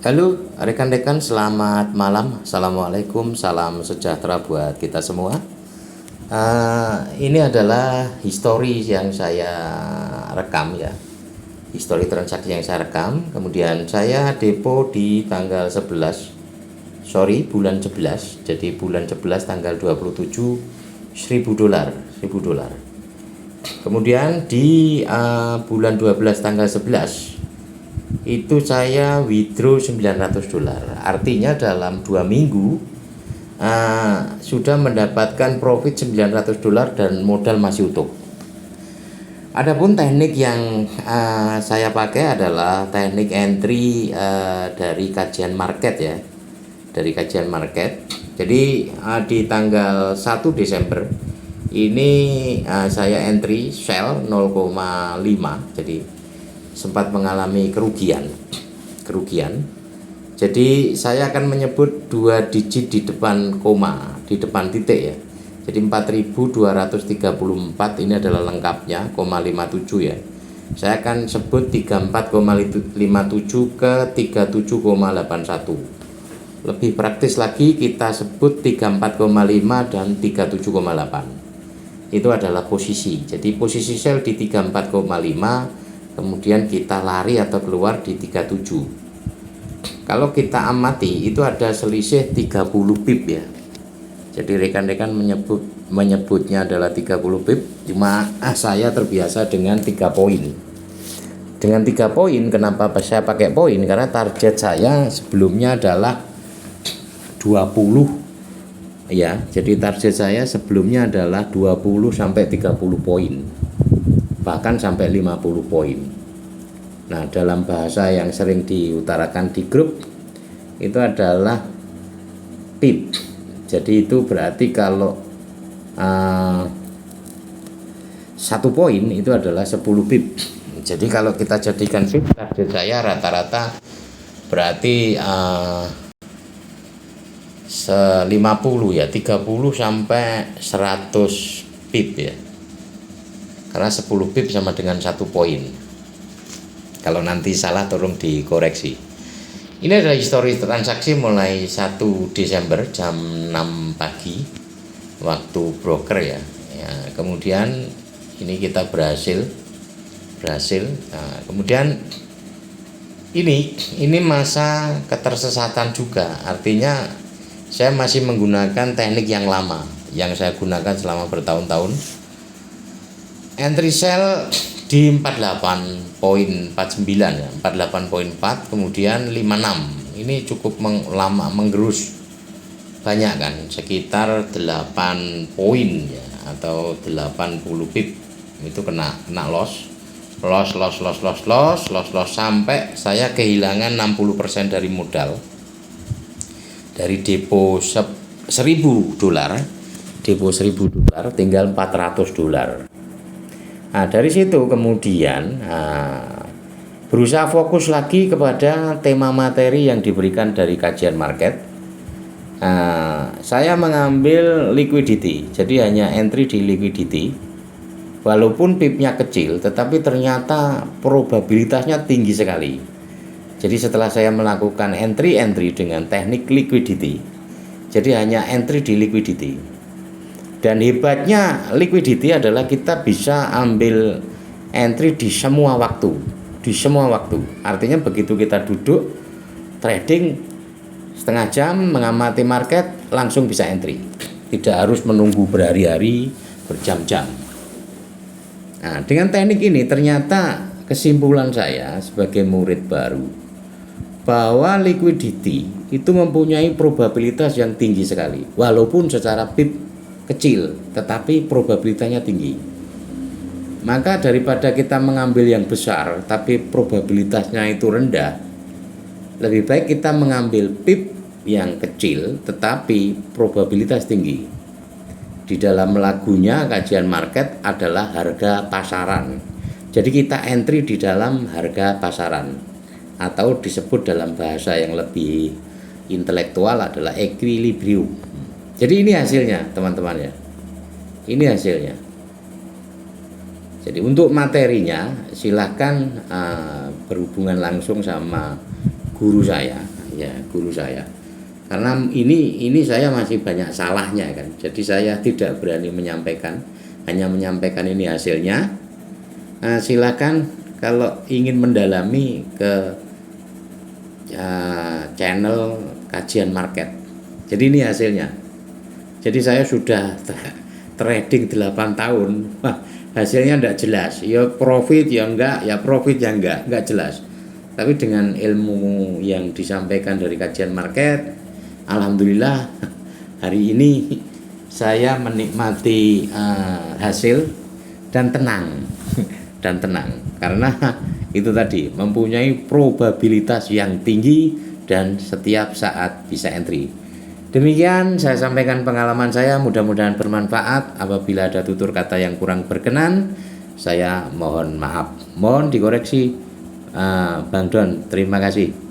Halo rekan-rekan, selamat malam. Assalamualaikum, salam sejahtera buat kita semua. Ini adalah histori yang saya rekam ya, histori transaksi yang saya rekam. Kemudian saya depo di tanggal 11, bulan 11. Jadi bulan 11 tanggal 27, $1.000. Kemudian di bulan 12 tanggal 11 itu saya withdraw $900. Artinya dalam 2 minggu sudah mendapatkan profit $900 dan modal masih utuh. Adapun teknik yang saya pakai adalah teknik entry dari kajian market ya, dari kajian market. Jadi di tanggal 1 Desember ini saya entry sell 0,5, jadi sempat mengalami kerugian. Jadi saya akan menyebut 2 digit di depan koma, di depan titik ya. Jadi 4.234 ini adalah lengkapnya, 57 ya. Saya akan sebut 34,57 ke 37,81. Lebih praktis lagi kita sebut 34,5 dan 37,8. Itu adalah posisi. Jadi posisi sell di 34,5, kemudian kita lari atau keluar di 37. Kalau kita amati itu ada selisih 30 pip ya. Jadi rekan-rekan menyebutnya adalah 30 pip, cuma saya terbiasa dengan 3 poin. Dengan 3 poin, kenapa saya pakai poin? Karena target saya sebelumnya adalah 20 ya. Jadi target saya sebelumnya adalah 20 sampai 30 poin. Bahkan sampai 50 poin. Nah, dalam bahasa yang sering diutarakan di grup itu adalah pip. Jadi itu berarti kalau 1 poin itu adalah 10 pip. Jadi kalau kita jadikan pip, target saya rata-rata berarti 50 ya, 30 sampai 100 pip ya. Karena 10 pip sama dengan 1 poin. Kalau nanti salah tolong dikoreksi. Ini adalah histori transaksi mulai 1 Desember jam 6 pagi waktu broker ya. Kemudian ini kita berhasil. Nah, kemudian ini masa ketersesatan juga. Artinya saya masih menggunakan teknik yang lama yang saya gunakan selama bertahun-tahun. Entry sell di 48.49 ya, 48.4, kemudian 56. Ini cukup lama menggerus banyak kan, sekitar 8 poin ya, atau 80 pip. Itu kena loss sampai saya kehilangan 60% dari modal. Dari depo $1.000, depo $1.000 tinggal $400. Nah, dari situ kemudian berusaha fokus lagi kepada tema materi yang diberikan dari kajian market. Saya mengambil liquidity, jadi hanya entry di liquidity. Walaupun pipnya kecil, tetapi ternyata probabilitasnya tinggi sekali. Jadi setelah saya melakukan entry dengan teknik liquidity, jadi hanya entry di liquidity. Dan hebatnya liquidity adalah kita bisa ambil entry di semua waktu. Artinya begitu kita duduk trading setengah jam mengamati market, langsung bisa entry. Tidak harus menunggu berhari-hari, berjam-jam. Nah, dengan teknik ini ternyata kesimpulan saya sebagai murid baru bahwa liquidity itu mempunyai probabilitas yang tinggi sekali. Walaupun secara pip kecil, tetapi probabilitasnya tinggi. Maka daripada kita mengambil yang besar tapi probabilitasnya itu rendah, lebih baik kita mengambil pip yang kecil tetapi probabilitas tinggi. Di dalam lagunya kajian market adalah harga pasaran. Jadi kita entry di dalam harga pasaran, atau disebut dalam bahasa yang lebih intelektual adalah equilibrium. Jadi ini hasilnya teman-teman ya. Ini hasilnya. Jadi untuk materinya silahkan berhubungan langsung sama guru saya ya guru saya. Karena ini saya masih banyak salahnya kan. Jadi saya tidak berani menyampaikan, hanya menyampaikan ini hasilnya. Silakan kalau ingin mendalami ke channel kajian market. Jadi ini hasilnya. Jadi saya sudah trading 8 tahun. Wah, hasilnya enggak jelas. Ya profit ya enggak, ya profit ya enggak jelas. Tapi dengan ilmu yang disampaikan dari kajian market, alhamdulillah hari ini saya menikmati hasil dan tenang karena itu tadi mempunyai probabilitas yang tinggi dan setiap saat bisa entry. Demikian saya sampaikan pengalaman saya, mudah-mudahan bermanfaat. Apabila ada tutur kata yang kurang berkenan, saya mohon maaf, mohon dikoreksi. Bang Don, terima kasih.